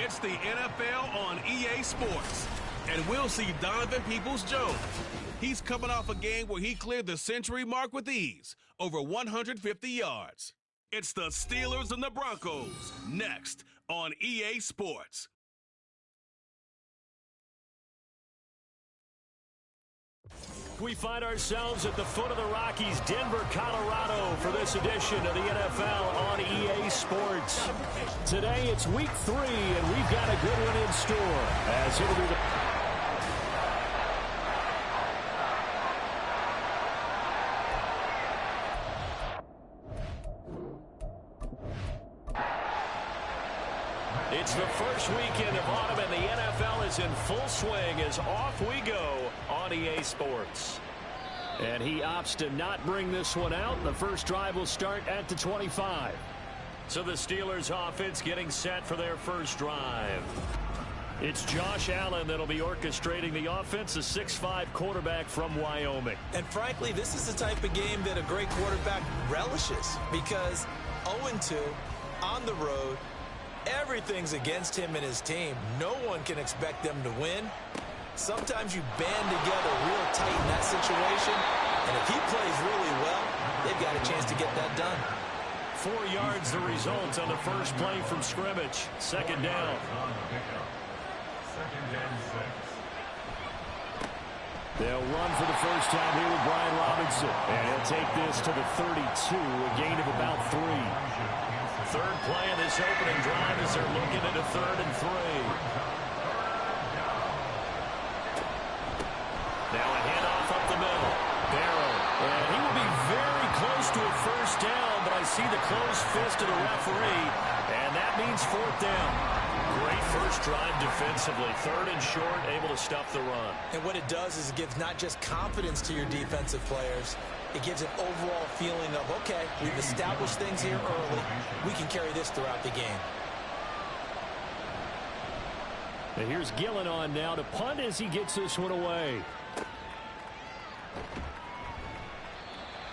It's the NFL on EA Sports. And we'll see Donovan Peoples-Jones. He's coming off a game where he cleared the century mark with ease, over 150 yards. It's the Steelers and the Broncos, next on EA Sports. We find ourselves at the foot of the Rockies, Denver, Colorado, for this edition of the NFL on EA Sports. Today it's week 3, and we've got a good one in store. As it'll be It's the first weekend of autumn, and the NFL is in full swing as off we go on EA Sports. And he opts to not bring this one out. The first drive will start at the 25. So the Steelers offense getting set for their first drive. It's Josh Allen that'll be orchestrating the offense, a 6'5" quarterback from Wyoming. And frankly, this is the type of game that a great quarterback relishes, because 0-2 on the road, everything's against him and his team. No one can expect them to win. Sometimes you band together real tight in that situation, and if he plays really well, they've got a chance to get that done. 4 yards the result on the first play from scrimmage. Second down. They'll run for the first time here with Brian Robinson. And he'll take this to the 32, a gain of about 3. Third play of this opening drive as they're looking at a 3rd and 3. Now a handoff up the middle. Barrow. And he will be very close to a first down, but I see the closed fist of the referee, and that means 4th down. Great first drive defensively. 3rd and short, able to stuff the run. And what it does is it gives not just confidence to your defensive players, it gives an overall feeling of, okay, we've established things here early. We can carry this throughout the game. And here's Gillen on now to punt as he gets this one away.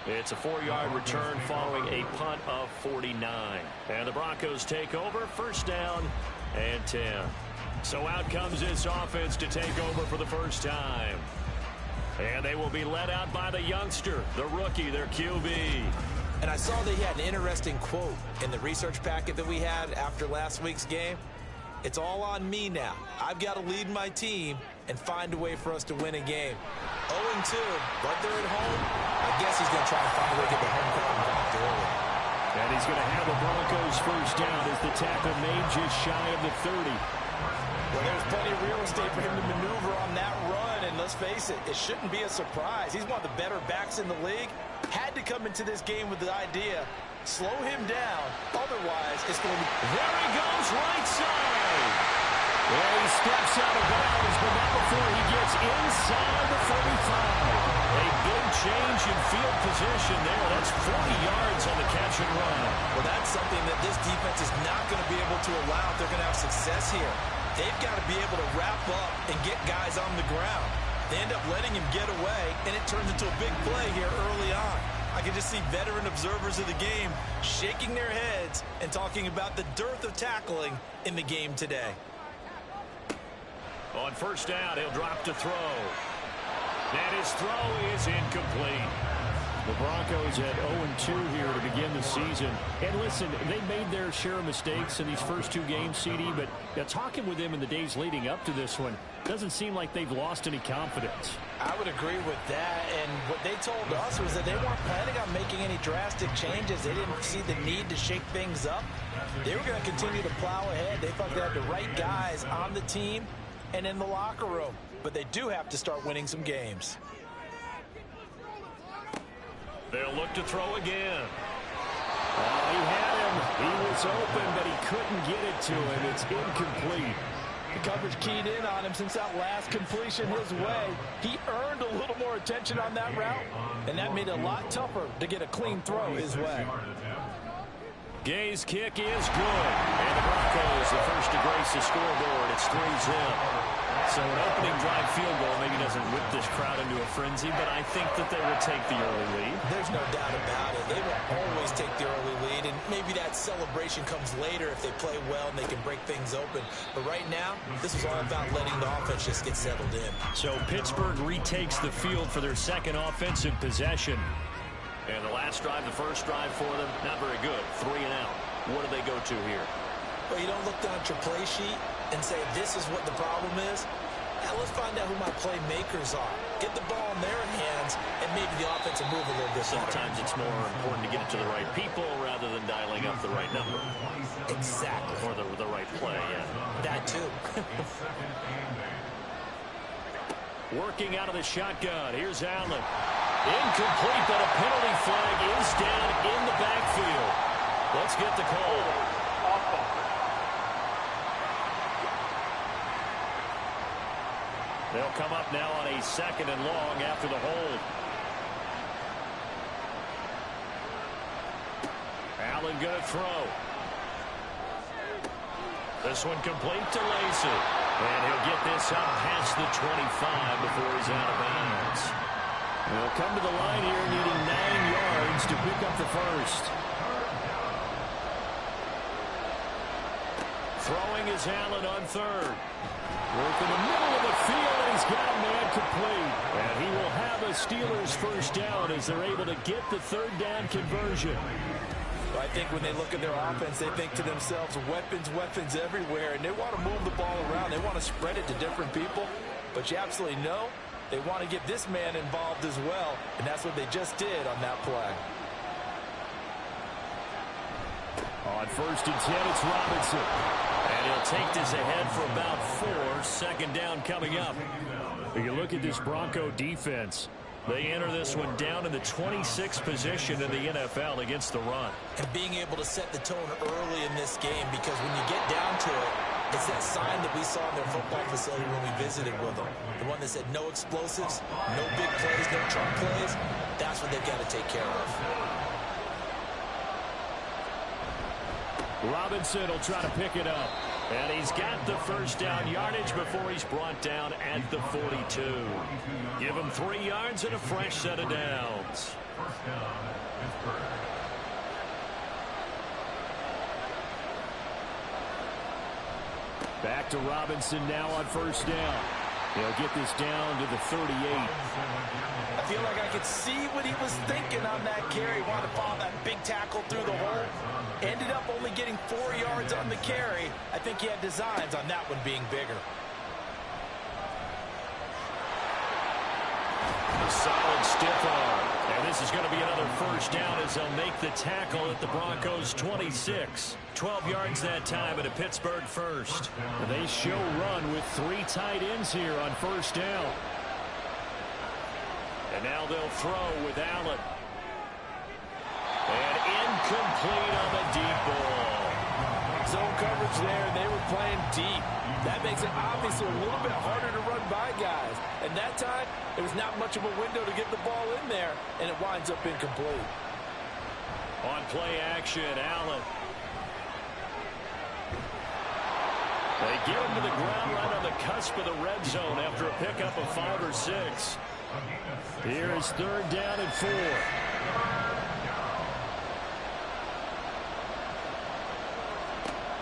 It's a 4-yard return following a punt of 49. And the Broncos take over, first down and 10. So out comes this offense to take over for the first time. And they will be led out by the youngster, the rookie, their QB. And I saw that he had an interesting quote in the research packet that we had after last week's game. It's all on me now. I've got to lead my team and find a way for us to win a game. 0-2, but they're at home. I guess he's going to try and find a way to get the home crowd involved early. And he's going to have the Broncos first down as the tackle made just shy of the 30. Well, there's plenty of real estate for him to maneuver on that run, and let's face it, it shouldn't be a surprise. He's one of the better backs in the league. Had to come into this game with the idea, slow him down, otherwise it's going to be... There he goes, right side. Well, he steps out of bounds, but not before he gets inside the 45. A big change in field position there. That's 40 yards on the catch and run. Well, that's something that this defense is not going to be able to allow if they're going to have success here. They've got to be able to wrap up and get guys on the ground. They end up letting him get away, and it turns into a big play here early on. I can just see veteran observers of the game shaking their heads and talking about the dearth of tackling in the game today. On first down, he'll drop to throw. And his throw is incomplete. The Broncos at 0-2 here to begin the season. And listen, they made their share of mistakes in these first 2 games, CD, but talking with them in the days leading up to this one, doesn't seem like they've lost any confidence. I would agree with that, and what they told us was that they weren't planning on making any drastic changes. They didn't see the need to shake things up. They were going to continue to plow ahead. They thought they had the right guys on the team and in the locker room, but they do have to start winning some games. They'll look to throw again. He had him. He was open, but he couldn't get it to him. It's incomplete. The coverage keyed in on him since that last completion his way. He earned a little more attention on that route, and that made it a lot tougher to get a clean throw his way. Gay's kick is good, and the Broncos, the first to grace the scoreboard. It's 3-zip. So an opening drive field goal maybe doesn't whip this crowd into a frenzy, but I think that they will take the early lead. There's no doubt about it. They will always take the early lead, and maybe that celebration comes later if they play well and they can break things open. But right now, this is all about letting the offense just get settled in. So Pittsburgh retakes the field for their second offensive possession. And the last drive, the first drive for them, not very good. 3 and out. What do they go to here? Well, you don't look down at your play sheet and say, this is what the problem is. Now let's find out who my playmakers are. Get the ball in their hands, and maybe the offense will move a little bit. Sometimes it's more important to get it to the right people rather than dialing up the right number. Exactly. Or the right play, yeah. That too. Working out of the shotgun. Here's Allen. Incomplete, but a penalty flag is down in the backfield. Let's get the call. They'll come up now on a 2nd and long after the hold. Allen going to throw. This one complete to Lacy. And he'll get this up past the 25 before he's out of bounds. They'll come to the line here needing 9 yards to pick up the first. Throwing is Allen on 3rd. Work in the middle of the field, and he's got a man complete. And he will have a Steelers first down as they're able to get the 3rd down conversion. I think when they look at their offense, they think to themselves, weapons everywhere, and they want to move the ball around. They want to spread it to different people, but you absolutely know they want to get this man involved as well, and that's what they just did on that play. On 1st and 10, it's Robinson. And he'll take this ahead for about 4. 2nd down coming up. You look at this Bronco defense. They enter this one down in the 26th position in the NFL against the run. And being able to set the tone early in this game, because when you get down to it, it's that sign that we saw in their football facility when we visited with them. The one that said no explosives, no big plays, no trunk plays. That's what they've got to take care of. Robinson will try to pick it up. And he's got the first down yardage before he's brought down at the 42. Give him 3 yards and a fresh set of downs. Back to Robinson now on 1st down. He'll get this down to the 38. I feel like I could see what he was thinking on that carry. Wanted to follow that big tackle through the hole. Ended up only getting 4 yards on the carry. I think he had designs on that one being bigger. A solid stiff arm. And this is going to be another first down as they'll make the tackle at the Broncos' 26. 12 yards that time at a Pittsburgh first. They show run with 3 tight ends here on 1st down. And now they'll throw with Allen. And incomplete on the deep ball. Zone coverage there, and they were playing deep. That makes it obviously a little bit harder to run by guys. And that time, there was not much of a window to get the ball in there, and it winds up incomplete. On play action, Allen. They get him to the ground right on the cusp of the red zone after a pickup of 5 or 6. Here is 3rd down and 4.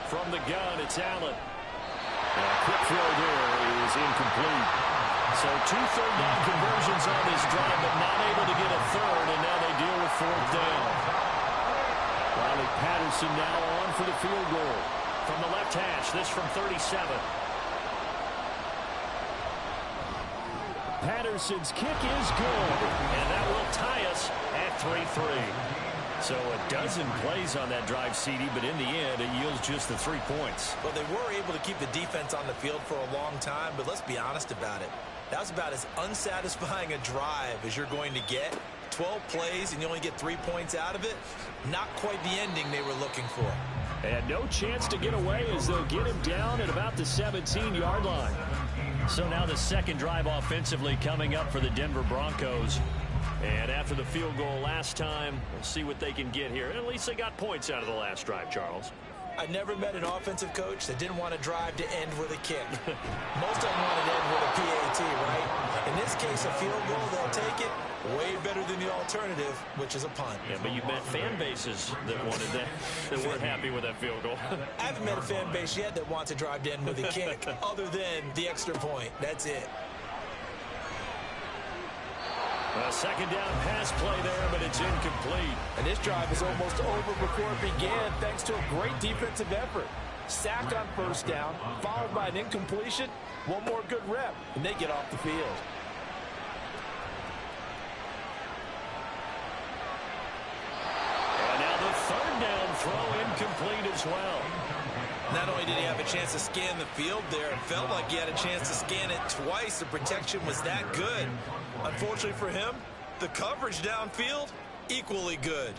From the gun, it's Allen. And a quick throw there is incomplete. So 2 third down conversions on this drive, but not able to get a 3rd, and now they deal with 4th down. Riley Patterson now on for the field goal. From the left hash, this from 37. Patterson's kick is good, and that will tie us at 3-3. So a dozen plays on that drive, CD, but in the end, it yields just the 3 points. Well, they were able to keep the defense on the field for a long time, but let's be honest about it. That was about as unsatisfying a drive as you're going to get. 12 plays, and you only get 3 points out of it. Not quite the ending they were looking for. And no chance to get away as they'll get him down at about the 17-yard line. So now the second drive offensively coming up for the Denver Broncos. And after the field goal last time, we'll see what they can get here. At least they got points out of the last drive, Charles. I never met an offensive coach that didn't want to drive to end with a kick. Most of them want to end with a PAT, right? In this case, a field goal, they'll take it. Way better than the alternative, which is a punt. Yeah, but you've met fan bases that wanted that weren't happy with that field goal. I haven't met a fan base yet that wants to drive to end with a kick, other than the extra point. That's it. A second down pass play there, but it's incomplete. And this drive is almost over before it began, thanks to a great defensive effort. Sack on first down, followed by an incompletion. One more good rep, and they get off the field. And now the third down throw incomplete as well. Not only did he have a chance to scan the field there, it felt like he had a chance to scan it twice. The protection was that good. Unfortunately for him, the coverage downfield, equally good.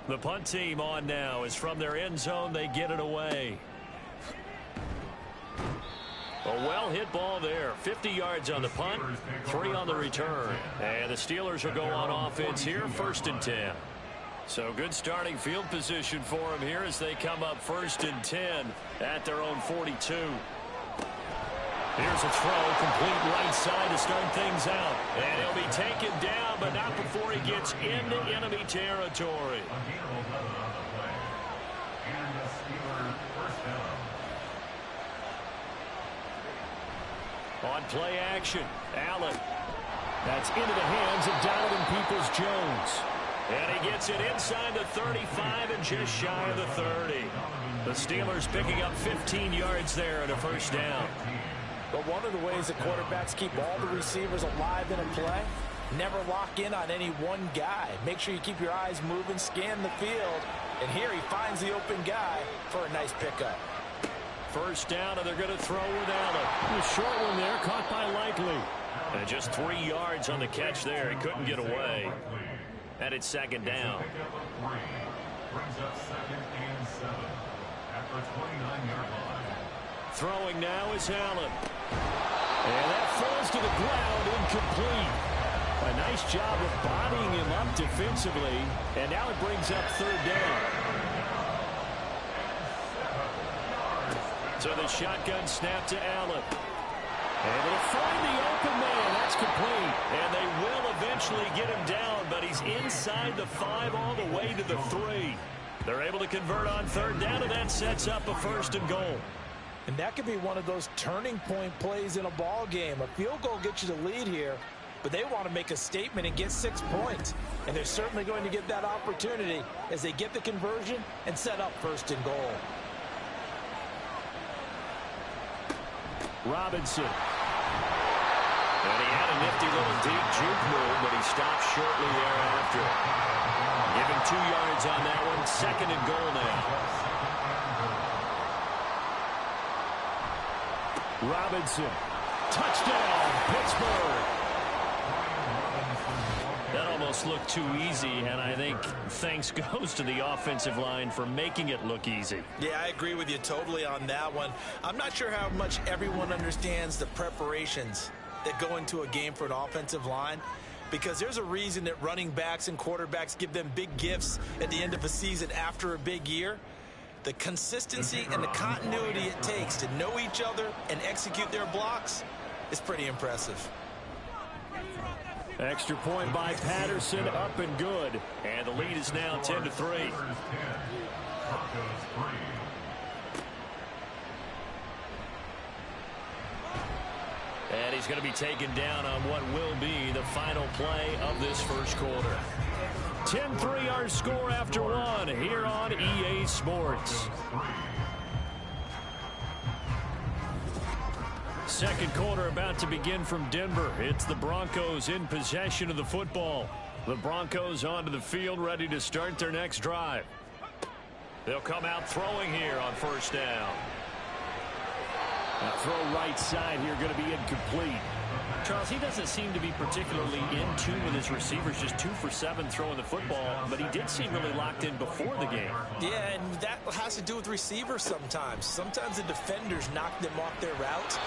The punt team on now is from their end zone. They get it away. A well-hit ball there. 50 yards on the punt, 3 on the return. And the Steelers will go on offense here, 1st and 10. So good starting field position for them here as they come up 1st and 10 at their own 42. Here's a throw, complete right side to start things out. And he'll be taken down, but not before he gets into enemy territory. On play action, Allen. That's into the hands of Donovan Peoples-Jones. And he gets it inside the 35 and just shy of the 30. The Steelers picking up 15 yards there and a 1st down. But one of the ways that quarterbacks keep all the receivers alive in a play, never lock in on any one guy. Make sure you keep your eyes moving, scan the field. And here he finds the open guy for a nice pickup. 1st down, and they're going to throw with Allen. A short one there, caught by Likely. And just 3 yards on the catch there. He couldn't get away. And it's 2nd down. Brings up 2nd and 7 after a 29-yard line. Throwing now is Allen. And that falls to the ground, incomplete. A nice job of bodying him up defensively. And now it brings up 3rd down. So the shotgun snap to Allen. Able to find the open man. That's complete. And they will eventually get him down, but he's inside the 5 all the way to the 3. They're able to convert on 3rd down, and that sets up a 1st and goal. And that could be one of those turning point plays in a ball game. A field goal gets you the lead here, but they want to make a statement and get 6 points. And they're certainly going to get that opportunity as they get the conversion and set up 1st and goal. Robinson. And he had a nifty little deep juke move, but he stopped shortly thereafter. Give him 2 yards on that one. 2nd and goal now. Robinson. Touchdown, Pittsburgh. That almost looked too easy, and I think thanks goes to the offensive line for making it look easy. Yeah, I agree with you totally on that one. I'm not sure how much everyone understands the preparations that go into a game for an offensive line, because there's a reason that running backs and quarterbacks give them big gifts at the end of a season after a big year. The consistency and the continuity it takes to know each other and execute their blocks is pretty impressive. Extra point by Patterson, up and good. And the lead is now 10-3. And he's going to be taken down on what will be the final play of this 1st quarter. 10-3 our score after 1 here on EA Sports. 2nd quarter about to begin from Denver. It's the Broncos in possession of the football. The Broncos onto the field ready to start their next drive. They'll come out throwing here on 1st down. Now throw right side here going to be incomplete. Charles, he doesn't seem to be particularly in tune with his receivers, just 2 for 7 throwing the football, but he did seem really locked in before the game. Yeah, and that has to do with receivers sometimes. Sometimes the defenders knock them off their route,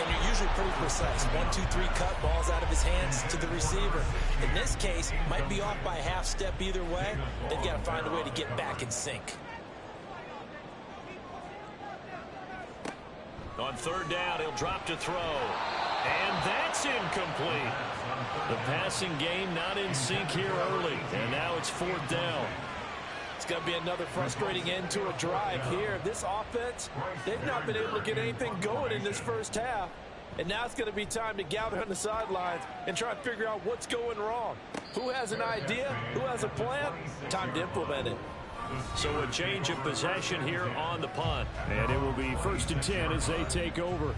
and you're usually pretty precise. 1, 2, 3 cut, balls out of his hands to the receiver. In this case, might be off by a half step either way. They've got to find a way to get back in sync. On third down, he'll drop to throw. And that's incomplete. The passing game not in sync here early. And now it's fourth down. It's going to be another frustrating end to a drive here. This offense, they've not been able to get anything going in this first half. And now it's going to be time to gather on the sidelines and try and figure out what's going wrong. Who has an idea? Who has a plan? Time to implement it. So a change of possession here on the punt. And it will be 1st and 10 as they take over.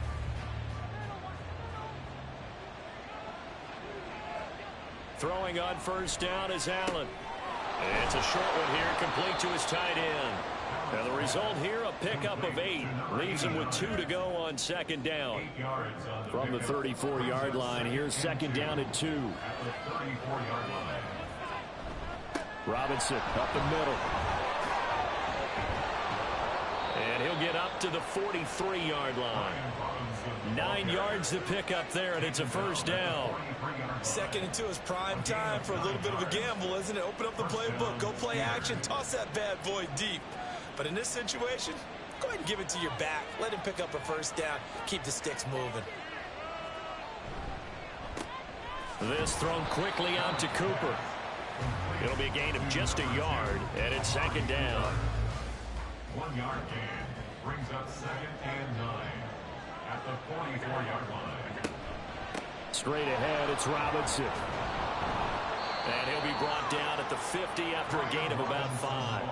Throwing on first down is Allen. And it's a short one here, complete to his tight end. Now the result here, a pickup of 8. Leaves him with 2 to go on second down. From the 34-yard line, here's second down at 2. Robinson up the middle. And he'll get up to the 43-yard line. 9 yards to pick up there, and it's a first down. Second and 2 is prime time for a little bit of a gamble, isn't it? Open up the playbook, go play action, toss that bad boy deep. But in this situation, go ahead and give it to your back. Let him pick up a first down. Keep the sticks moving. This thrown quickly out to Cooper. It'll be a gain of just a yard, and it's second down. 1 yard gain brings up 2nd and 9 at the 44-yard line. Straight ahead, it's Robinson. And he'll be brought down at the 50 after a gain of about 5.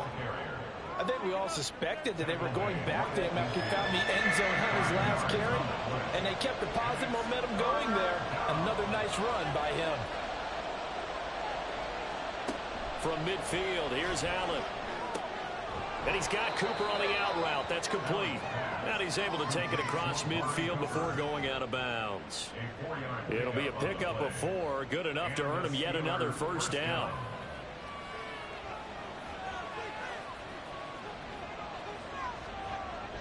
I think we all suspected that they were going back to him after he found the end zone on his last carry, and they kept the positive momentum going there. Another nice run by him. From midfield, here's Allen. And he's got Cooper on the out route. That's complete. And he's able to take it across midfield before going out of bounds. It'll be a pickup of 4. Good enough to earn him yet another first down.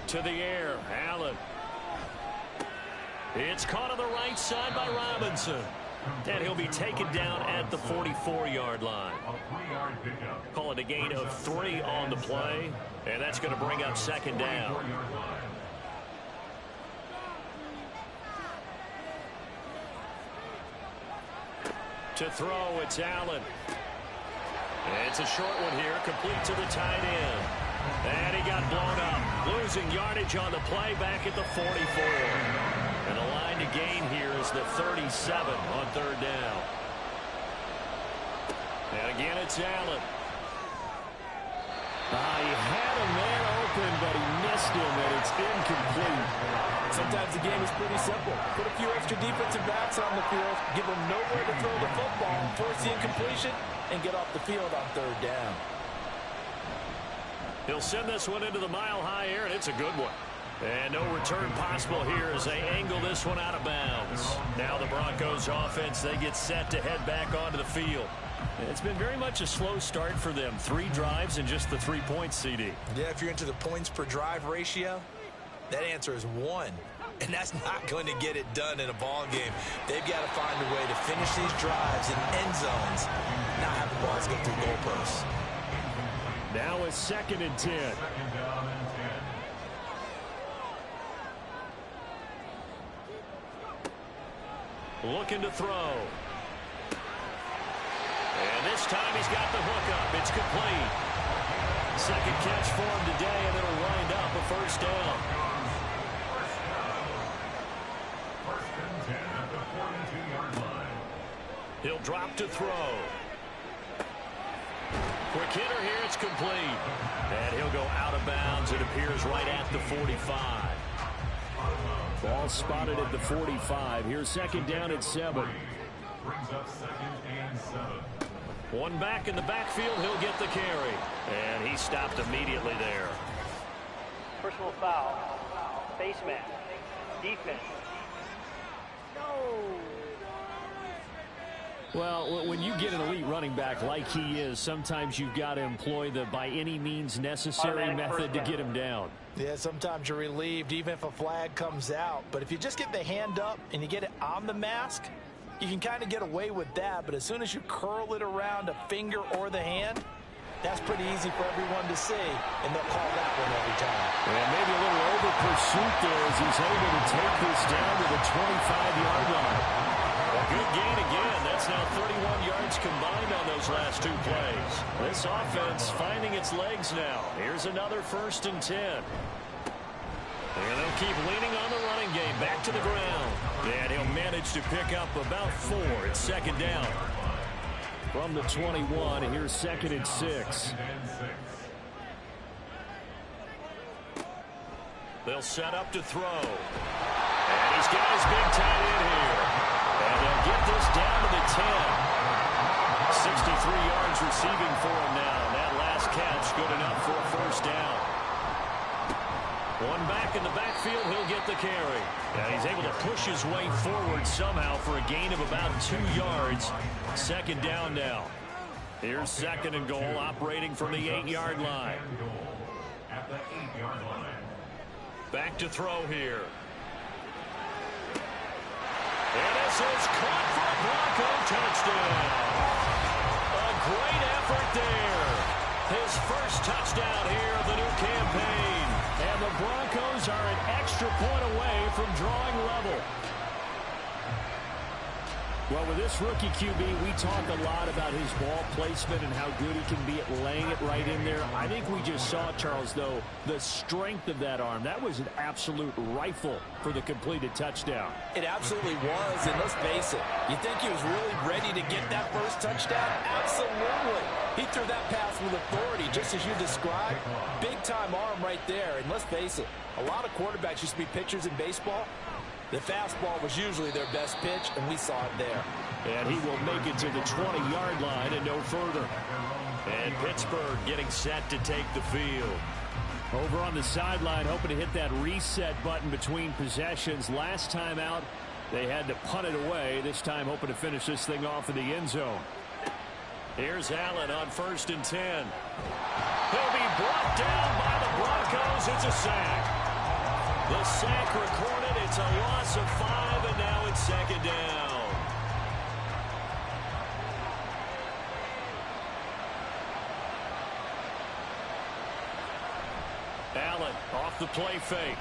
To the air, Allen. It's caught on the right side by Robinson. And he'll be taken down at the 44-yard line. Call it a gain of 3 on the play. And that's going to bring up second down. To throw, it's Allen. It's a short one here, complete to the tight end. And he got blown up. Losing yardage on the play back at the 44. And the line to gain here is the 37 on third down. And again, it's Allen. He had a man open, but he missed him, and it's incomplete. Sometimes the game is pretty simple. Put a few extra defensive backs on the field, give them nowhere to throw the football, force the incompletion, and get off the field on third down. He'll send this one into the mile-high air, and it's a good one. And no return possible here as they angle this one out of bounds. Now the Broncos offense, they get set to head back onto the field. It's been very much a slow start for them. 3 drives and just the 3 points, CD. Yeah, if you're into the points per drive ratio, that answer is 1. And that's not going to get it done in a ball game. They've got to find a way to finish these drives in end zones, not have the balls go through goalposts. Now it's 2nd and 10. Looking to throw. And this time he's got the hook up. It's complete. Second catch for him today, and it'll wind up a first down. First and 10 at the 42-yard line. He'll drop to throw. Quick hitter here, it's complete. And he'll go out of bounds. It appears right at the 45. Ball spotted at the 45. Here's second down at 7. Brings up 2nd and 7. One back in the backfield, he'll get the carry. And he stopped immediately there. Personal foul. Face mask. Defense. No. Well, when you get an elite running back like he is, sometimes you've got to employ the by any means necessary method to get him down. Yeah, sometimes you're relieved even if a flag comes out. But if you just get the hand up and you get it on the mask, you can kind of get away with that. But as soon as you curl it around a finger or the hand, That's pretty easy for everyone to see, and they'll call that one every time. And maybe a little over pursuit there as he's able to take this down to the 25-yard line. A good gain again. That's now 31 yards combined on those last two plays. This offense finding its legs now. Here's another 1st and 10. And they'll keep leaning on the running game. Back to the ground. And he'll manage to pick up about 4. It's 2nd down. From the 21, here's 2nd and 6. They'll set up to throw. And he's got his big tight end here. And they'll get this down to the 10. 63 yards receiving for him now. And that last catch good enough for a 1st down. One back in the backfield, he'll get the carry. And he's able to push his way forward somehow for a gain of about 2 yards. 2nd down now. Here's 2nd and goal, operating from the 8-yard line. At the 8-yard line. Back to throw here. And this is caught for a Bronco touchdown. A great effort there. His first touchdown here of the new campaign. And the Broncos are an extra point away from drawing level. Well, with this rookie QB, we talk a lot about his ball placement and how good he can be at laying it right in there. I think we just saw, Charles, though, the strength of that arm. That was an absolute rifle for the completed touchdown. It absolutely was, and let's face it, you think he was really ready to get that first touchdown? Absolutely. He threw that pass with authority, just as you described. Big-time arm right there, and let's face it, a lot of quarterbacks used to be pitchers in baseball. The fastball was usually their best pitch, and we saw it there. And he will make it to the 20-yard line and no further. And Pittsburgh getting set to take the field. Over on the sideline, hoping to hit that reset button between possessions. Last time out, they had to punt it away. This time, hoping to finish this thing off in the end zone. Here's Allen on 1st and 10. He'll be brought down by the Broncos. It's a sack. The sack recorded. It's a loss of 5, and now it's 2nd down. Allen off the play fake.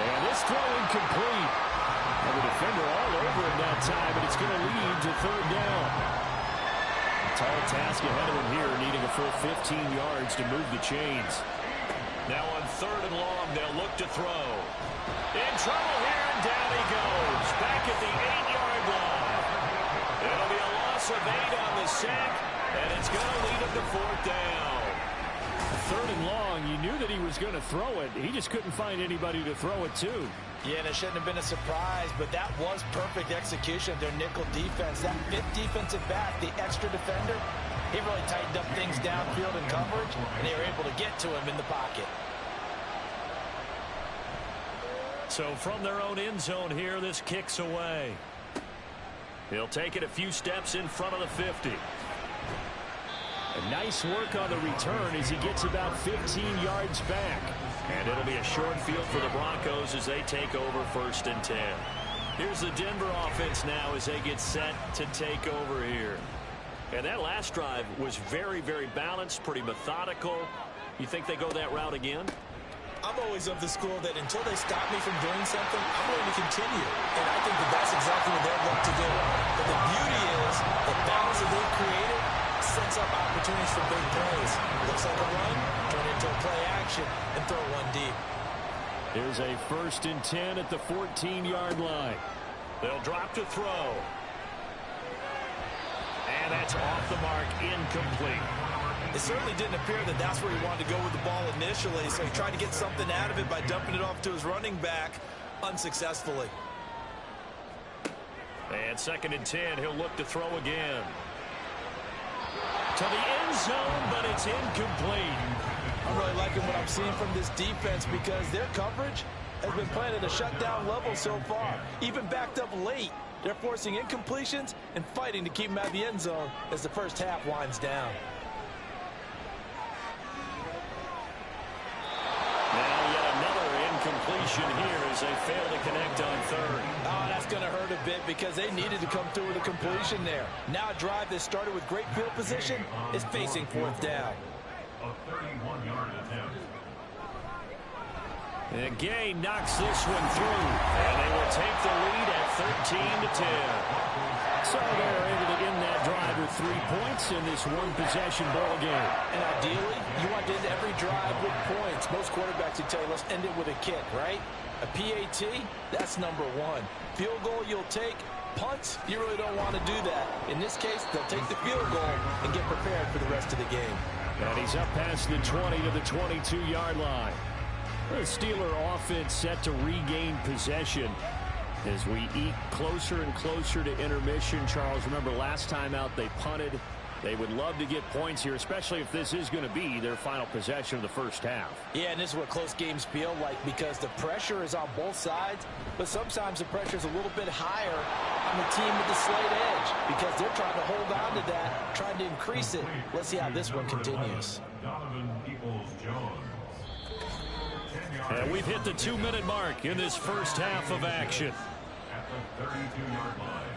And this throw incomplete. And the defender all over him that time, and it's going to lead to 3rd down. A tall task ahead of him here, needing a full 15 yards to move the chains. Now on 3rd and long, they'll look to throw. In trouble here, and down he goes. Back at the 8-yard line. It'll be a loss of 8 on the sack, and it's going to lead him to 4th down. 3rd and long, you knew that he was going to throw it. He just couldn't find anybody to throw it to. Yeah, and it shouldn't have been a surprise, but that was perfect execution of their nickel defense. That 5th defensive back, the extra defender, he really tightened up things downfield in coverage, and they were able to get to him in the pocket. So from their own end zone here, this kicks away. He'll take it a few steps in front of the 50. A nice work on the return as he gets about 15 yards back. And it'll be a short field for the Broncos as they take over 1st and 10. Here's the Denver offense now as they get set to take over here. And that last drive was very, very balanced, pretty methodical. You think they go that route again? I'm always of the school that until they stop me from doing something, I'm going to continue. And I think that that's exactly what they'd look to do. But the beauty is the balance that they've created sets up opportunities for big plays. Looks like a run, turn into a play action, and throw one deep. Here's a 1st and 10 at the 14-yard line. They'll drop to throw. And that's off the mark, incomplete. It certainly didn't appear that that's where he wanted to go with the ball initially, so he tried to get something out of it by dumping it off to his running back unsuccessfully. And 2nd and 10, he'll look to throw again. To the end zone, but it's incomplete. I'm really liking what I'm seeing from this defense because their coverage has been playing at a shutdown level so far. Even backed up late, they're forcing incompletions and fighting to keep them out of the end zone as the first half winds down. possession here as they fail to connect on third. Oh, that's going to hurt a bit because they needed to come through with a completion there. Now a drive that started with great field position is facing fourth down. A 31-yard attempt. And Gay knocks this one through, and they will take the lead at 13-10. So they're able to end that drive with 3 points in this one-possession ball game. And ideally, you want to end every drive with points. Most quarterbacks would tell you, let's end it with a kick, right? A PAT, that's number one. Field goal you'll take. Punts, you really don't want to do that. In this case, they'll take the field goal and get prepared for the rest of the game. And he's up past the 20 to the 22-yard line. The Steeler offense set to regain possession as we eke closer and closer to intermission. Charles, remember last time out they punted. They would love to get points here, especially if this is going to be their final possession of the first half. Yeah, and this is what close games feel like because the pressure is on both sides, but sometimes the pressure is a little bit higher on the team with the slight edge because they're trying to hold on to that, trying to increase it. Let's see how this one continues. And we've hit the 2-minute mark in this first half of action. At the 32-yard line.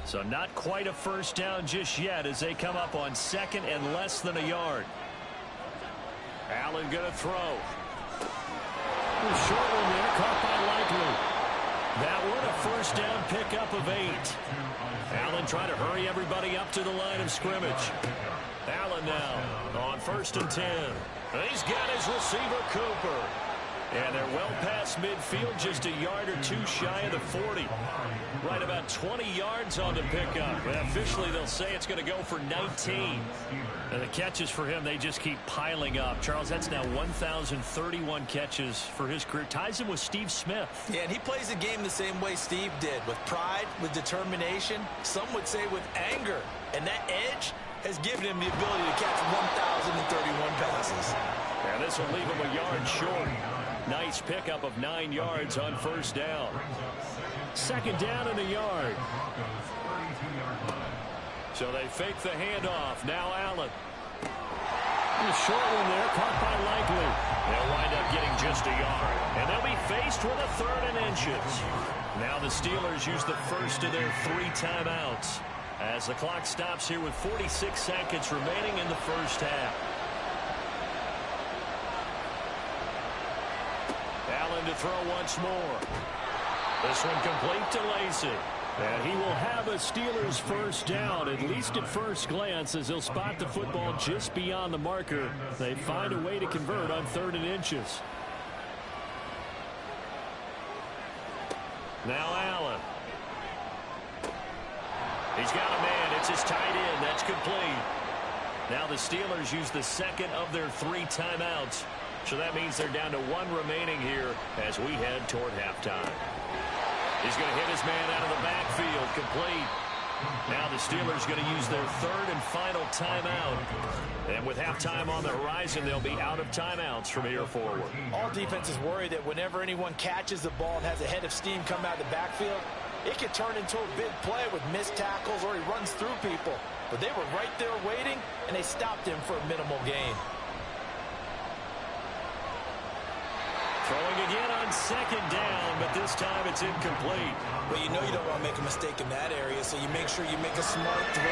So not quite a first down just yet as they come up on second and less than a yard. Allen going to throw. Short one there, caught by Likely. That one a first down pickup of 8. Allen trying to hurry everybody up to the line of scrimmage. Allen now on 1st and 10. He's got his receiver Cooper. And they're well past midfield, just a yard or two shy of the 40. Right about 20 yards on the pickup. And officially, they'll say it's going to go for 19. And the catches for him, they just keep piling up. Charles, that's now 1,031 catches for his career. Ties him with Steve Smith. Yeah, and he plays the game the same way Steve did, with pride, with determination. Some would say with anger. And that edge has given him the ability to catch 1,031 passes. And this will leave him a yard short. Nice pickup of 9 yards on first down. Second down and a yard. So they fake the handoff. Now Allen. The short one there, caught by Likely. They'll wind up getting just a yard. And they'll be faced with a 3rd and inches. Now the Steelers use the first of their 3 timeouts as the clock stops here with 46 seconds remaining in the first half. Allen to throw once more. This one complete to Lacey. And he will have a Steelers first down, at least at first glance, as he'll spot the football just beyond the marker. They find a way to convert on 3rd and inches. Now Allen. He's got a man. It's his tight end. That's complete. Now the Steelers use the second of their 3 timeouts. So that means they're down to 1 remaining here as we head toward halftime. He's going to hit his man out of the backfield. Complete. Now the Steelers going to use their 3rd and final timeout. And with halftime on the horizon, they'll be out of timeouts from here forward. All defenses worry that whenever anyone catches the ball and has a head of steam come out of the backfield, it could turn into a big play with missed tackles or he runs through people. But they were right there waiting, and they stopped him for a minimal gain. Throwing again on second down, but this time it's incomplete. Well, you know you don't want to make a mistake in that area, so you make sure you make a smart throw.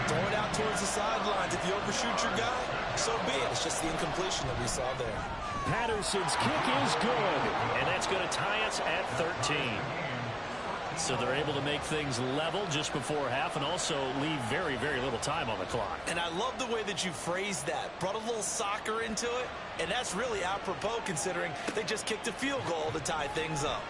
Throw it out towards the sidelines. If you overshoot your guy, so be it. It's just the incompletion that we saw there. Patterson's kick is good, and that's going to tie us at 13. So they're able to make things level just before half and also leave very, very little time on the clock. And I love the way that you phrased that. Brought a little soccer into it, and that's really apropos considering they just kicked a field goal to tie things up.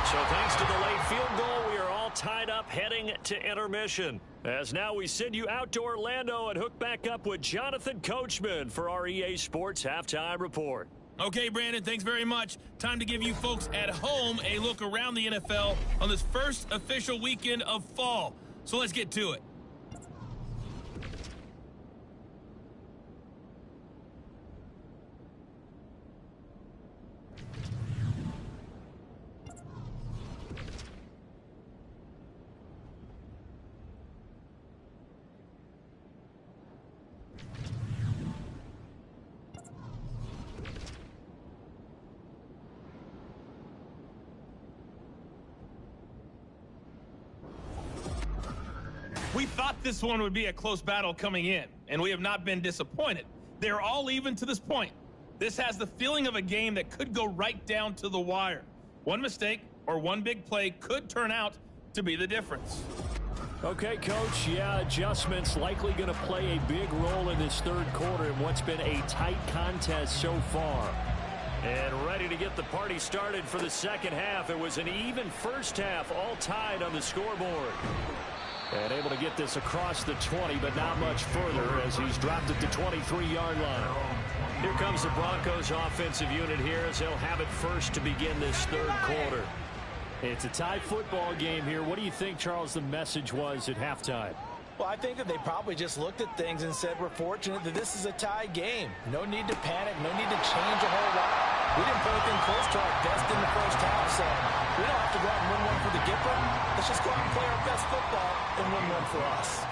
So thanks to the late field goal, we are all tied up heading to intermission. As now we send you out to Orlando and hook back up with Jonathan Coachman for our EA Sports Halftime Report. Okay, Brandon, thanks very much. Time to give you folks at home a look around the NFL on this first official weekend of fall. So let's get to it. thought this one would be a close battle coming in, and we have not been disappointed. They're all even to this point. This has the feeling of a game that could go right down to the wire. One mistake or one big play could turn out to be the difference. Okay, Coach, yeah, adjustments likely going to play a big role in this third quarter in what's been a tight contest so far. And ready to get the party started for the second half. It was an even first half, all tied on the scoreboard. And able to get this across the 20, but not much further as he's dropped it to 23-yard line. Here comes the Broncos offensive unit here as they'll have it first to begin this third quarter. It's a tie football game here. What do you think, Charles, the message was at halftime? Well, I think that they probably just looked at things and said, we're fortunate that this is a tie game. No need to panic, no need to change a whole lot. We didn't play anything close to our best in the first half, so we don't have to go out and win one for the Gipper. Let's just go out and play our best football and win one for us.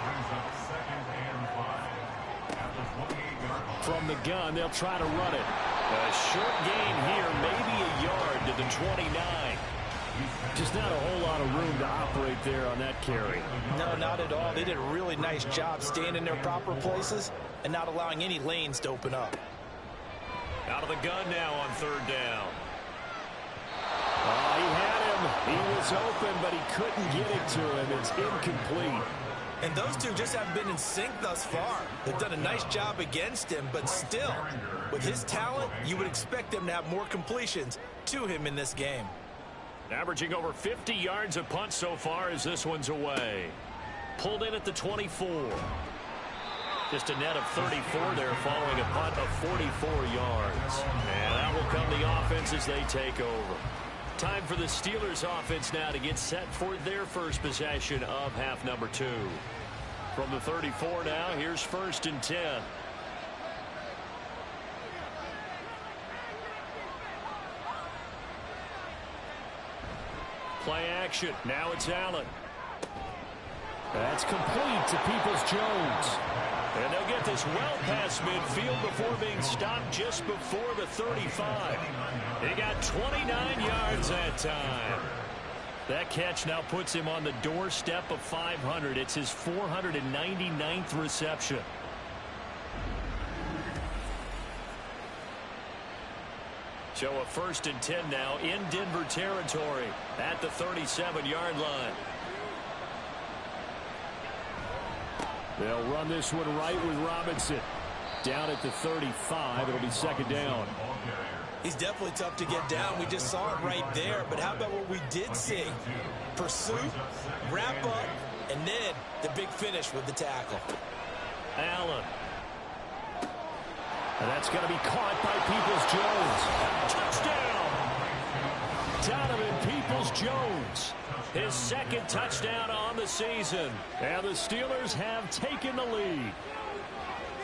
From the gun, they'll try to run it. A short gain here, maybe a yard to the 29. Just not a whole lot of room to operate there on that carry. No, not at all. They did a really nice job staying in their proper places and not allowing any lanes to open up. Out of the gun now on third down. Oh, he had him. He was open, but he couldn't get it to him. It's incomplete. And those two just haven't been in sync thus far. They've done a nice job against him, but still, with his talent, you would expect them to have more completions to him in this game. Averaging over 50 yards a punt so far as this one's away. Pulled in at the 24. Just a net of 34 there following a punt of 44 yards. And that will come the offense as they take over. Time for the Steelers offense now to get set for their first possession of half number 2. From the 34 now, here's 1st and 10. Play action. Now it's Allen. That's complete to Peoples-Jones. And they'll get this well past midfield before being stopped just before the 35. He got 29 yards that time. That catch now puts him on the doorstep of 500. It's his 499th reception. So a 1st and 10 now in Denver territory at the 37-yard line. They'll run this one right with Robinson. Down at the 35, it'll be 2nd down. He's definitely tough to get down. We just saw it right there. But how about what we did see? Pursuit, wrap up, and then the big finish with the tackle. Allen. And that's going to be caught by Peoples-Jones. Touchdown! Donovan Peoples-Jones. His 2nd touchdown on the season. And the Steelers have taken the lead.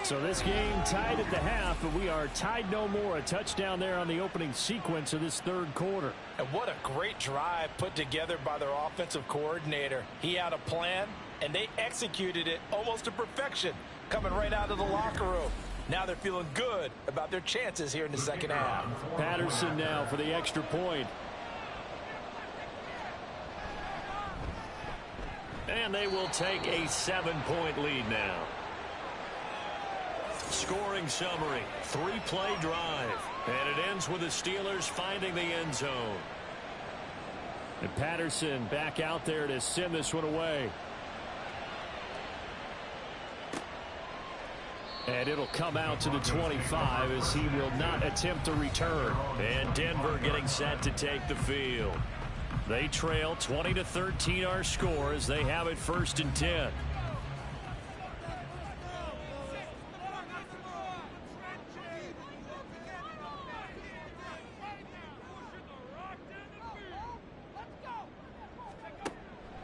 So this game tied at the half, but we are tied no more. A touchdown there on the opening sequence of this third quarter. And what a great drive put together by their offensive coordinator. He had a plan, and they executed it almost to perfection, coming right out of the locker room. Now they're feeling good about their chances here in the second half. Patterson now for the extra point. And they will take a 7-point lead now. Scoring summary, 3-play drive. And it ends with the Steelers finding the end zone. And Patterson back out there to send this one away. And it'll come out to the 25 as he will not attempt to return. And Denver getting set to take the field. They trail 20-13 our score as they have it 1st and 10.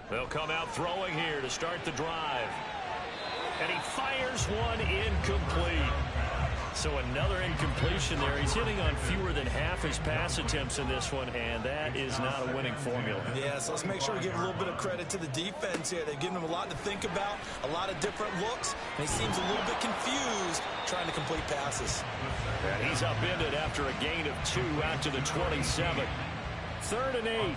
They'll come out throwing here to start the drive. And he fires one incomplete. So another incompletion there. He's hitting on fewer than half his pass attempts in this one, and that is not a winning formula. Yeah, so let's make sure we give a little bit of credit to the defense here. They've given him a lot to think about, a lot of different looks, and he seems a little bit confused trying to complete passes. And he's upended after a gain of 2 out to the 27. 3rd and 8.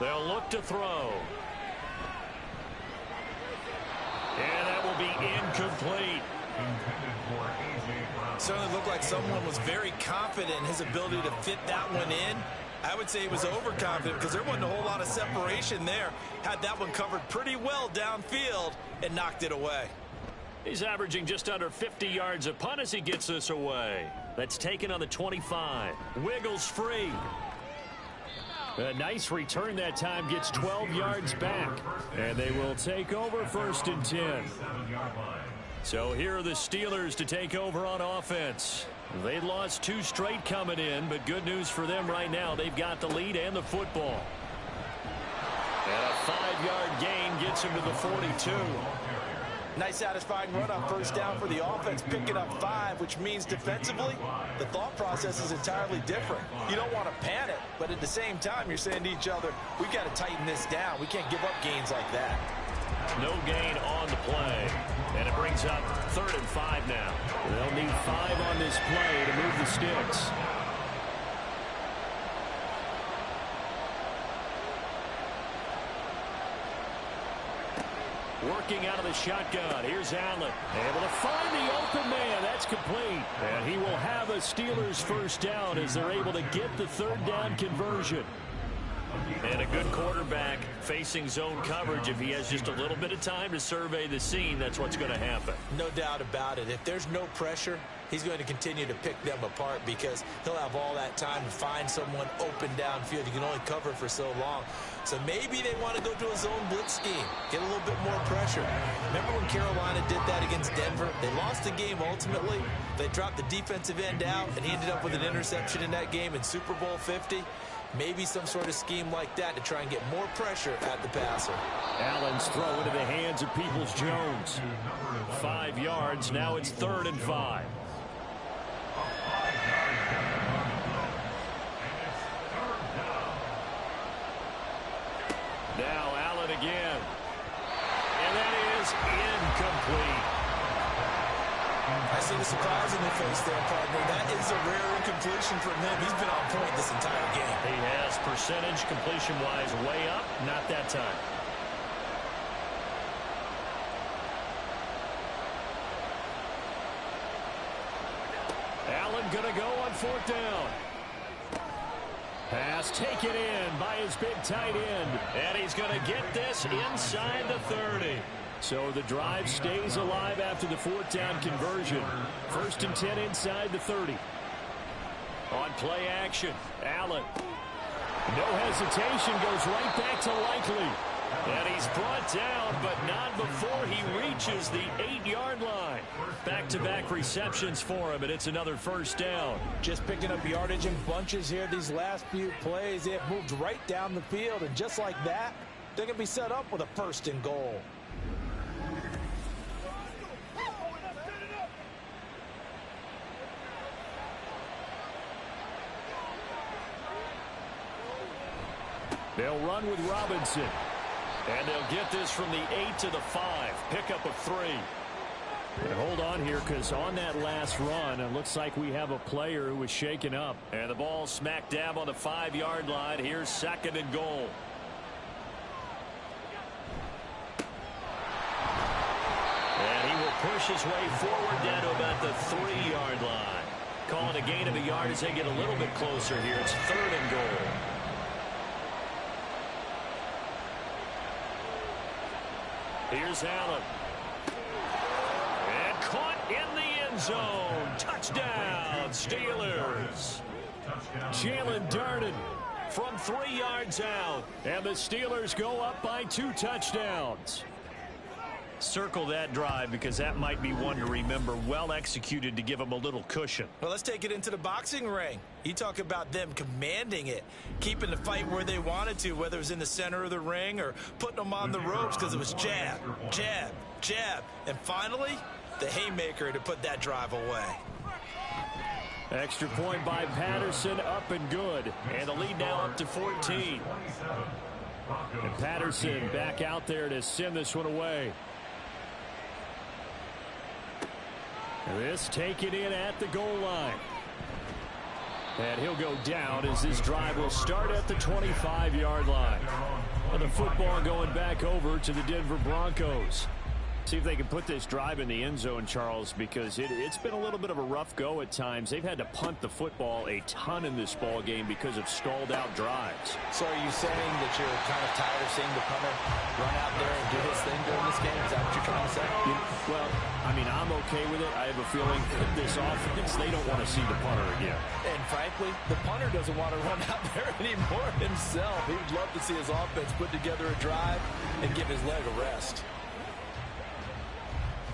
They'll look to throw. And that will be incomplete. Certainly looked like someone was very confident in his ability to fit that one in. I would say he was overconfident because there wasn't a whole lot of separation there. Had that one covered pretty well downfield and knocked it away. He's averaging just under 50 yards a punt as he gets this away. That's taken on the 25. Wiggles free. A nice return that time, gets 12 yards back. And they will take over 1st and 10. So here are the Steelers to take over on offense. They lost 2 straight coming in, but good news for them right now. They've got the lead and the football. And a 5-yard gain gets him to the 42. Nice satisfying run on 1st down for the offense, picking up 5, which means defensively, the thought process is entirely different. You don't want to panic, but at the same time, you're saying to each other, we've got to tighten this down. We can't give up gains like that. No gain on the play. And it brings up 3rd and 5 now. They'll need 5 on this play to move the sticks. Working out of the shotgun. Here's Allen. Able to find the open man. That's complete. And he will have a Steelers 1st down as they're able to get the 3rd down conversion. And a good quarterback facing zone coverage. If he has just a little bit of time to survey the scene, that's what's going to happen. No doubt about it. If there's no pressure, he's going to continue to pick them apart because he'll have all that time to find someone open downfield. You can only cover for so long. So maybe they want to go to a zone blitz scheme, get a little bit more pressure. Remember when Carolina did that against Denver? They lost the game ultimately. They dropped the defensive end out, and he ended up with an interception in that game in Super Bowl 50. Maybe some sort of scheme like that to try and get more pressure at the passer. Allen's throw into the hands of Peoples-Jones. 5 yards. Now it's 3rd and 5. Now Allen again. And that is incomplete. I see the surprise in your face there, partner. That is a rare incompletion from him. He's been on point this entire game. He has percentage completion-wise way up. Not that time. Allen going to go on 4th down. Pass taken in by his big tight end. And he's going to get this inside the 30. So the drive stays alive after the 4th down conversion. 1st and 10 inside the 30. On play action, Allen. No hesitation, goes right back to Likely. And he's brought down, but not before he reaches the 8-yard line. Back-to-back receptions for him, and it's another 1st down. Just picking up yardage in bunches here these last few plays. They have moved right down the field, and just like that, they're going to be set up with a 1st and goal. They'll run with Robinson. And they'll get this from the 8 to the 5. Pickup of 3. And hold on here, because on that last run, it looks like we have a player who was shaken up. And the ball smack dab on the 5-yard line. Here's 2nd and goal. And he will push his way forward down to about the 3-yard line. Calling a gain of a yard as they get a little bit closer here. It's 3rd and goal. Here's Allen. And caught in the end zone. Touchdown, Steelers. Jalen Darden from 3 yards out. And the Steelers go up by 2 touchdowns. Circle that drive because that might be one to remember. Well executed to give them a little cushion. Well, let's take it into the boxing ring. You talk about them commanding it, keeping the fight where they wanted to, whether it was in the center of the ring or putting them on the ropes because it was jab, jab, jab. And finally, the haymaker to put that drive away. Extra point by Patterson, up and good. And the lead now up to 14. And Patterson back out there to send this one away. This taken in at the goal line. And he'll go down as this drive will start at the 25-yard line. And the football going back over to the Denver Broncos. See if they can put this drive in the end zone, Charles, because it's been a little bit of a rough go at times. They've had to punt the football a ton in this ball game because of stalled-out drives. So are you saying that you're kind of tired of seeing the punter run out there and do his thing during this game? Is that what you're trying to say? Well, I mean, I'm okay with it. I have a feeling that this offense, they don't want to see the punter again. And frankly, the punter doesn't want to run out there anymore himself. He would love to see his offense put together a drive and give his leg a rest.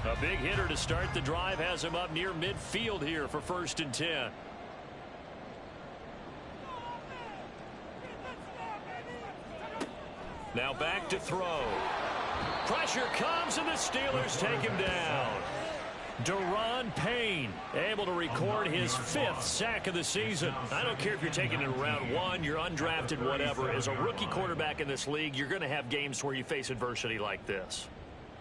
A big hitter to start the drive has him up near midfield here for 1st and 10. Now back to throw. Pressure comes and the Steelers take him down. Daron Payne able to record his 5th sack of the season. I don't care if you're taking it in round 1, you're undrafted, whatever. As a rookie quarterback in this league, you're going to have games where you face adversity like this.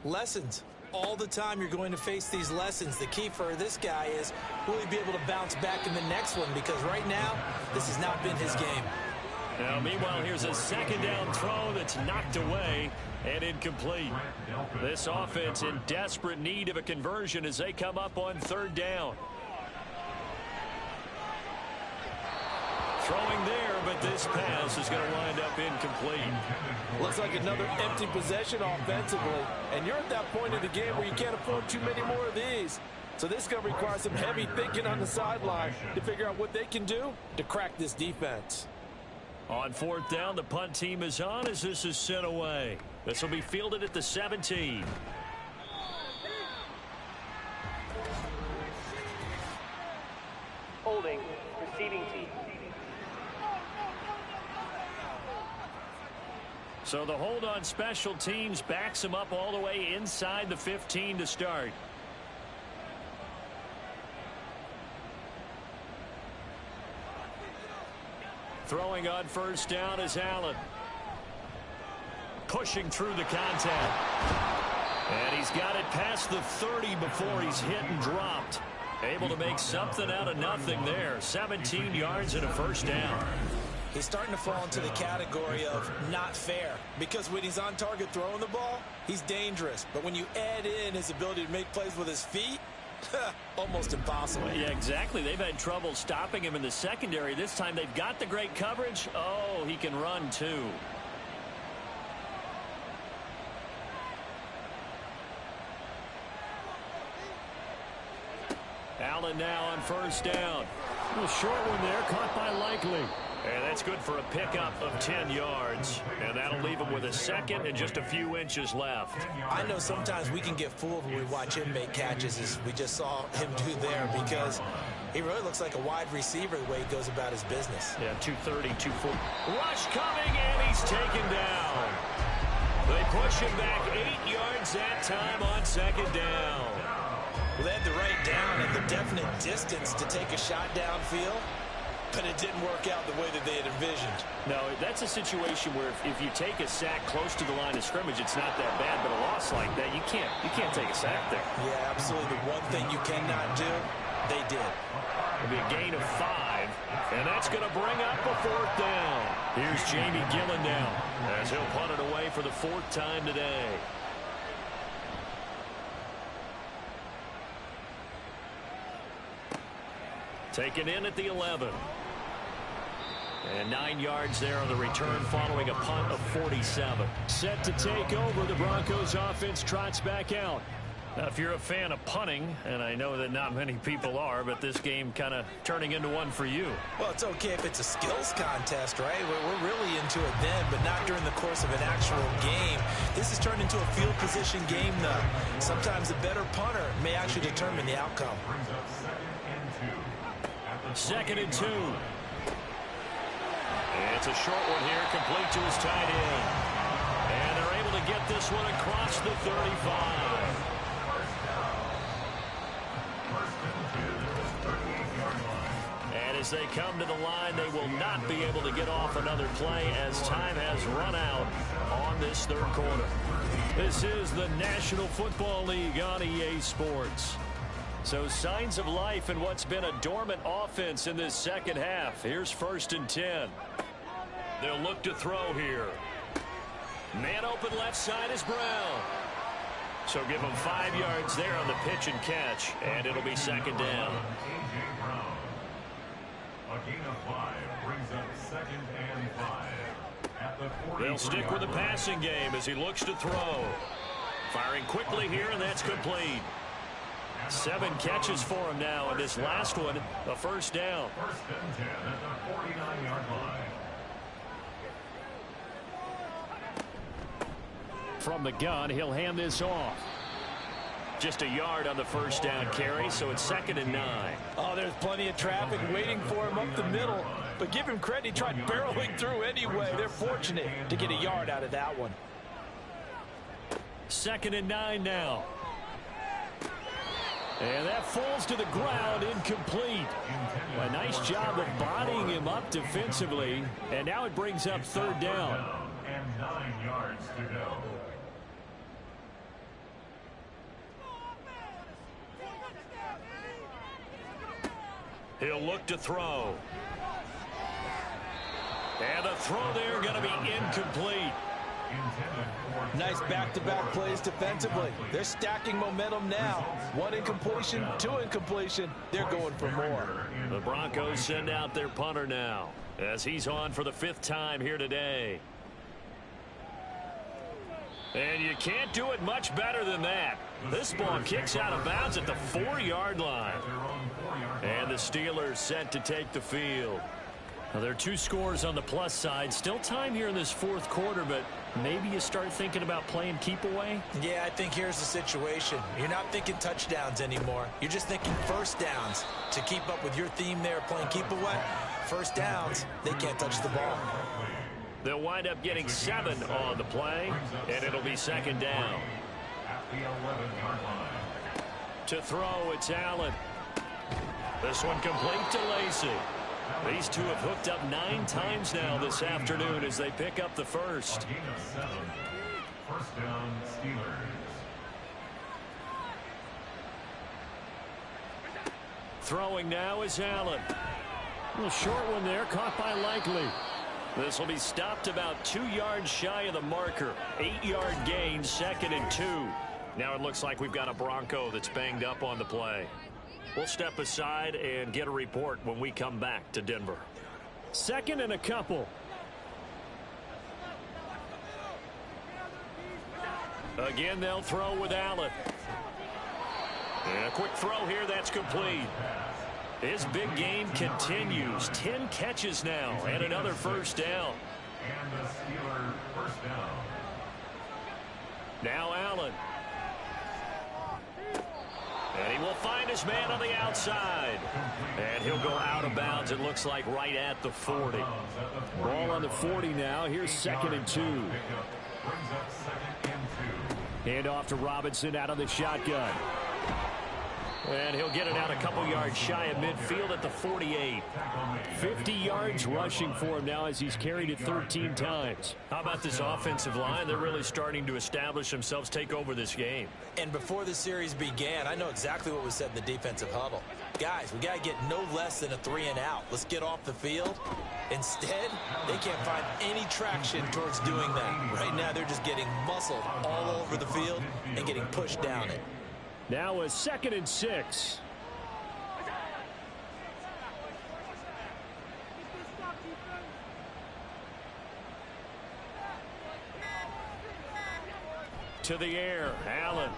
Lessons. All the time you're going to face these lessons. The key for this guy is, will he be able to bounce back in the next one? Because right now, this has not been his game. Now, meanwhile, here's a 2nd down throw that's knocked away and incomplete. This offense in desperate need of a conversion as they come up on 3rd down. Throwing there, but this pass is going to wind up incomplete. Looks like another empty possession offensively. And you're at that point in the game where you can't afford too many more of these. So this is going to require some heavy thinking on the sideline to figure out what they can do to crack this defense. On 4th down, the punt team is on as this is sent away. This will be fielded at the 17. Holding, receiving team. So the hold on special teams backs him up all the way inside the 15 to start. Throwing on 1st down is Allen. Pushing through the contact. And he's got it past the 30 before he's hit and dropped. Able to make something out of nothing there. 17 yards and a 1st down. He's starting to fall into the category of not fair, because when he's on target throwing the ball, he's dangerous. But when you add in his ability to make plays with his feet, almost impossible. Yeah, exactly. They've had trouble stopping him in the secondary. This time they've got the great coverage. Oh, he can run too. Allen now on 1st down. A little short one there, caught by Likely. And that's good for a pickup of 10 yards. And that'll leave him with a 2nd and just a few inches left. I know sometimes we can get fooled when we watch him make catches, as we just saw him do there, because he really looks like a wide receiver the way he goes about his business. Yeah, 230, 240. Rush coming, and he's taken down. They push him back 8 yards that time on 2nd down. Well, they had the right down and the definite distance to take a shot downfield, but it didn't work out the way that they had envisioned. No, that's a situation where if you take a sack close to the line of scrimmage, it's not that bad, but a loss like that, you can't take a sack there. Yeah, absolutely. The one thing you cannot do, they did. It'll be a gain of 5, and that's going to bring up a 4th down. Here's Jamie Gillen now, as he'll punt it away for the 4th time today. Taken in at the 11. And 9 yards there on the return following a punt of 47. Set to take over, the Broncos offense trots back out. Now, if you're a fan of punting, and I know that not many people are, but this game kind of turning into one for you. Well, it's okay if it's a skills contest, right? We're really into it then, but not during the course of an actual game. This has turned into a field position game, though. Sometimes a better punter may actually determine the outcome. 2nd and 2. It's a short one here, complete to his tight end. And they're able to get this one across the 35. And as they come to the line, they will not be able to get off another play as time has run out on this 3rd quarter. This is the National Football League on EA Sports. So signs of life in what's been a dormant offense in this second half. Here's 1st and 10. They'll look to throw here. Man open left side is Brown. So give him 5 yards there on the pitch and catch, and it'll be 2nd down. A gain of 5 brings up 2nd and 5. At the 40. They'll stick with the passing game as he looks to throw. Firing quickly here, and that's complete. 7 catches for him now, and this last one, a 1st down. 1st and 10 at the 49-yard line. From the gun, he'll hand this off. Just a yard on the 1st down carry, so it's 2nd and 9. Oh, there's plenty of traffic waiting for him up the middle. But give him credit, he tried barreling through anyway. They're fortunate to get a yard out of that one. 2nd and 9 now. And that falls to the ground, incomplete. A nice job of bodying him up defensively. And now it brings up 3rd down. And 9 yards to go. He'll look to throw. And the throw there going to be incomplete. Nice back-to-back plays defensively. They're stacking momentum now. 1 incompletion, 2 incompletion. They're going for more. The Broncos send out their punter now as he's on for the 5th time here today. And you can't do it much better than that. This ball kicks out of bounds at the 4-yard line. And the Steelers set to take the field. Now, there are 2 scores on the plus side. Still time here in this 4th quarter, but maybe you start thinking about playing keep away? Yeah, I think here's the situation. You're not thinking touchdowns anymore. You're just thinking 1st downs. To keep up with your theme there, playing keep away, 1st downs, they can't touch the ball. They'll wind up getting 7 on the play, and it'll be 2nd down. At the 11-yard line. To throw, it's Allen. This one complete to Lacey. These two have hooked up 9 times now this afternoon as they pick up the 1st. A gain of 7. 1st down, Steelers. Throwing now is Allen. A little short one there, caught by Likely. This will be stopped about 2 yards shy of the marker. 8-yard gain, 2nd and 2. Now it looks like we've got a Bronco that's banged up on the play. We'll step aside and get a report when we come back to Denver. 2nd and a couple. Again, they'll throw with Allen. And a quick throw here, that's complete. His big game continues. 10 catches now and another 1st down. And the Steelers 1st down. Now Allen. And he will find his man on the outside. And he'll go out of bounds, it looks like, right at the 40. Ball on the 40 now. Here's 2nd and 2. Brings up 2nd and 2. Hand off to Robinson out of the shotgun. And he'll get it out a couple yards shy of midfield at the 48. 50 yards rushing for him now as he's carried it 13 times. How about this offensive line? They're really starting to establish themselves, take over this game. And before the series began, I know exactly what was said in the defensive huddle. Guys, we got to get no less than a 3 and out. Let's get off the field. Instead, they can't find any traction towards doing that. Right now, they're just getting muscled all over the field and getting pushed down it. Now a 2nd and 6. To the air, Allen.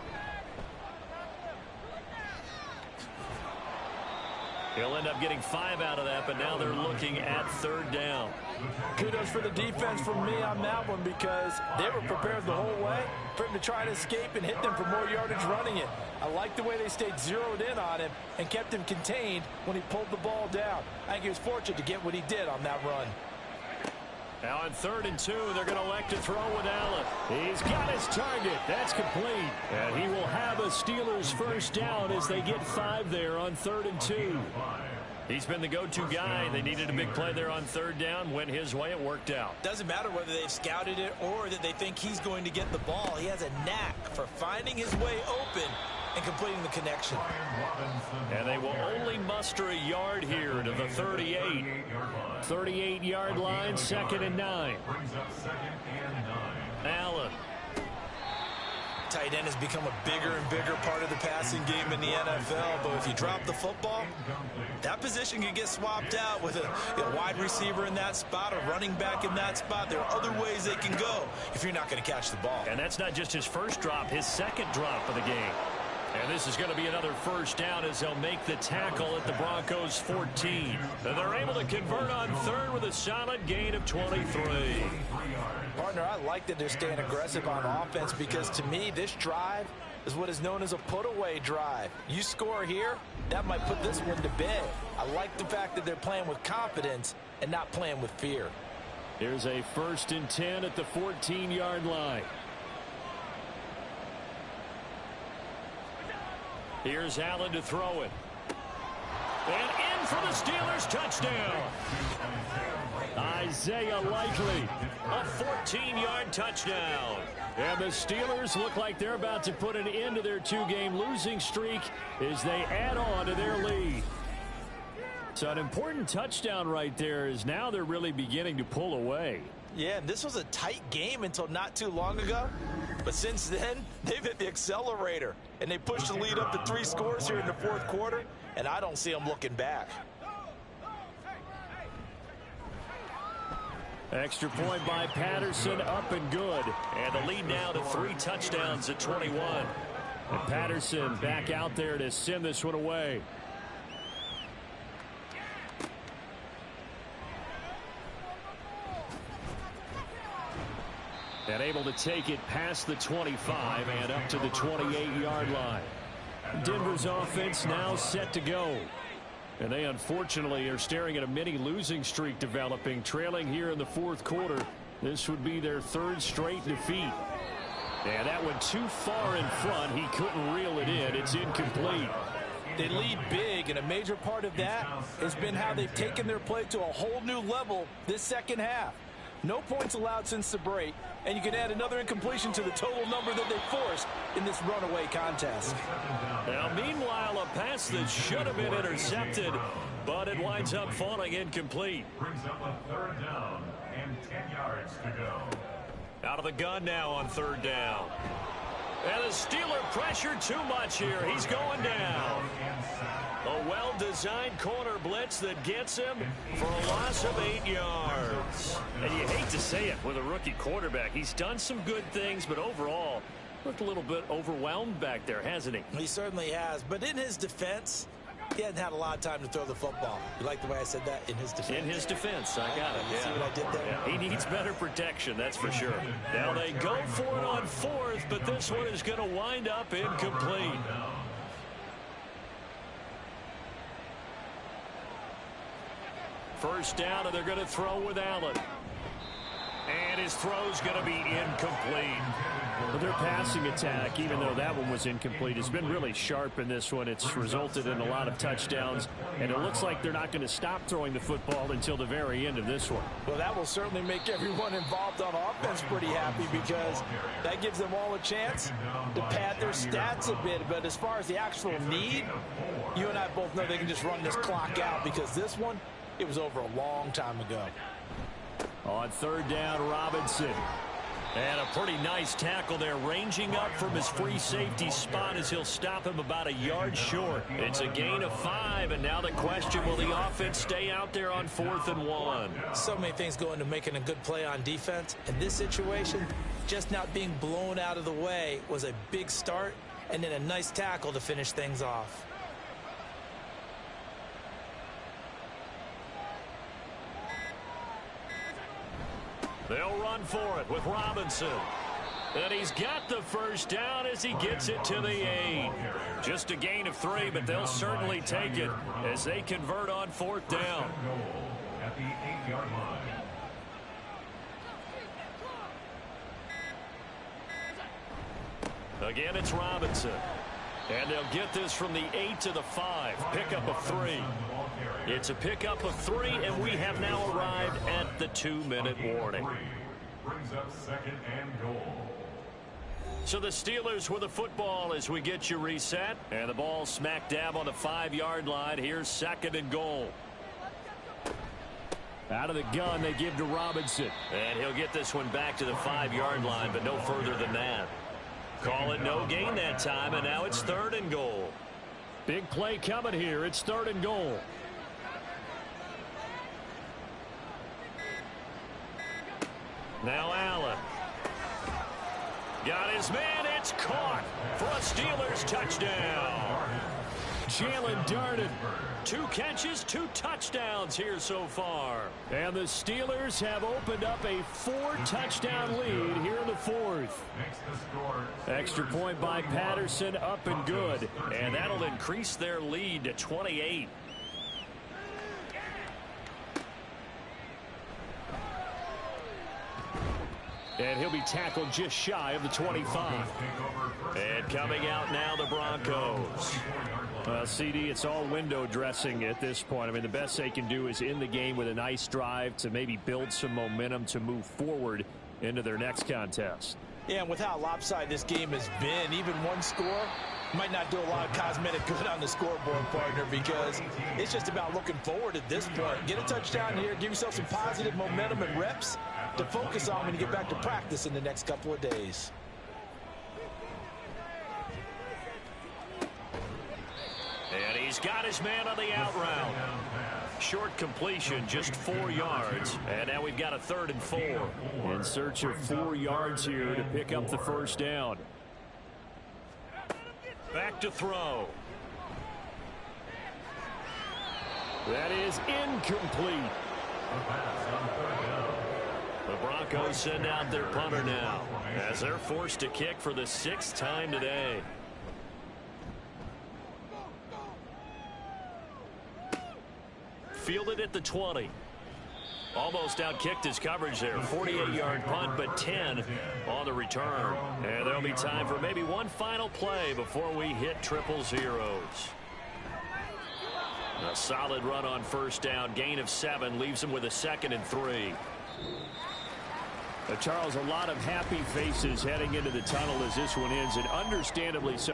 He'll end up getting 5 out of that, but now they're looking at 3rd down. Kudos for the defense from me on that one because they were prepared the whole way for him to try to escape and hit them for more yardage running it. I like the way they stayed zeroed in on him and kept him contained when he pulled the ball down. I think he was fortunate to get what he did on that run. Now on 3rd and 2, they're going to elect to throw with Allen. He's got his target. That's complete. And he will have a Steelers 1st down as they get 5 there on 3rd and 2. He's been the go-to guy. They needed a big play there on 3rd down. Went his way. It worked out. Doesn't matter whether they've scouted it or that they think he's going to get the ball. He has a knack for finding his way open and completing the connection. And they will only muster a yard here to the 38. 38-yard line, 2nd and 9. Allen. Tight end has become a bigger and bigger part of the passing game in the NFL, but if you drop the football, that position can get swapped out with a wide receiver in that spot, a running back in that spot. There are other ways they can go if you're not going to catch the ball. And that's not just his first drop, his second drop of the game. And this is going to be another first down as they'll make the tackle at the Broncos 14. And they're able to convert on third with a solid gain of 23. Partner, I like that they're staying aggressive on offense because to me, this drive is what is known as a put-away drive. You score here, that might put this one to bed. I like the fact that they're playing with confidence and not playing with fear. Here's a 1st and 10 at the 14-yard line. Here's Allen to throw it. And in for the Steelers, touchdown. Isaiah Likely, a 14-yard touchdown. And the Steelers look like they're about to put an end to their 2-game losing streak as they add on to their lead. So an important touchdown right there is now they're really beginning to pull away. Yeah, and this was a tight game until not too long ago. But since then, they've hit the accelerator. And they pushed the lead up to 3 scores here in the 4th quarter. And I don't see them looking back. Extra point by Patterson, up and good. And the lead now to 3 touchdowns at 21. And Patterson back out there to send this one away. And able to take it past the 25 and up to the 28-yard line. Denver's offense now set to go. And they unfortunately are staring at a mini losing streak developing, trailing here in the 4th quarter. This would be their 3rd straight defeat. And that went too far in front. He couldn't reel it in. It's incomplete. They lead big, and a major part of that has been how they've taken their play to a whole new level this second half. No points allowed since the break, and you can add another incompletion to the total number that they forced in this runaway contest. Now, meanwhile, a pass that should have been intercepted, but it winds up falling incomplete. Brings up a 3rd down and 10 yards to go. Out of the gun now on 3rd down. And the Steeler pressure too much here. He's going down. A well-designed corner blitz that gets him for a loss of 8 yards. And you hate to say it with a rookie quarterback. He's done some good things, but overall, looked a little bit overwhelmed back there, hasn't he? He certainly has. But in his defense, he hasn't had a lot of time to throw the football. You like the way I said that? In his defense. In his defense, I got it. You see what I did there? Yeah, he needs better protection, that's for sure. Now they go for it on 4th, but this one is going to wind up incomplete. First down, and they're going to throw with Allen. And his throw's going to be incomplete. But their passing attack, even though that one was incomplete, has been really sharp in this one. It's resulted in a lot of touchdowns, and it looks like they're not going to stop throwing the football until the very end of this one. Well, that will certainly make everyone involved on offense pretty happy because that gives them all a chance to pad their stats a bit. But as far as the actual need, you and I both know they can just run this clock out because this one, it was over a long time ago. On 3rd down, Robinson. And a pretty nice tackle there, ranging up from his free safety spot as he'll stop him about a yard short. It's a gain of 5, and now the question, will the offense stay out there on 4th and 1? So many things go into making a good play on defense. In this situation, just not being blown out of the way was a big start, and then a nice tackle to finish things off. They'll run for it with Robinson. And he's got the first down as he gets it to the 8. Just a gain of 3, but they'll certainly take it as they convert on 4th down. At the 8-yard line. Again, it's Robinson. And they'll get this from the 8 to the 5. Pickup of 3. It's a pickup of 3, and we have now arrived at the 2-minute warning. Brings up 2nd and goal. So the Steelers with the football as we get you reset. And the ball smack dab on the 5-yard line. Here's 2nd and goal. Out of the gun, they give to Robinson. And he'll get this one back to the 5-yard line, but no further than that. Call it no gain that time, and now it's 3rd and goal. Big play coming here. It's 3rd and goal. Now Allen. Got his man. It's caught for a Steelers touchdown. Jalen Darden. 2 catches, 2 touchdowns here so far. And the Steelers have opened up a 4-touchdown lead here in the 4th. Extra point by Patterson, up and good. And that'll increase their lead to 28. And he'll be tackled just shy of the 25. And coming out now, the Broncos. CD, it's all window dressing at this point. I mean, the best they can do is in the game with a nice drive to maybe build some momentum to move forward into their next contest. Yeah, and with how lopsided this game has been, even one score might not do a lot of cosmetic good on the scoreboard, partner, because it's just about looking forward at this point. Get a touchdown here, give yourself some positive momentum and reps to focus on when you get back to practice in the next couple of days. And he's got his man on the out route. Short completion, just 4 yards. And now we've got a 3rd and 4. In search of 4 yards here to pick up the 1st down. Back to throw. That is incomplete. The Broncos send out their punter now as they're forced to kick for the 6th time today. Fielded at the 20. Almost outkicked his coverage there. 48-yard punt, but 10 on the return. And there'll be time for maybe one final play before we hit triple zeros. A solid run on 1st down. Gain of 7 leaves him with a 2nd and 3. Charles, a lot of happy faces heading into the tunnel as this one ends, and understandably so.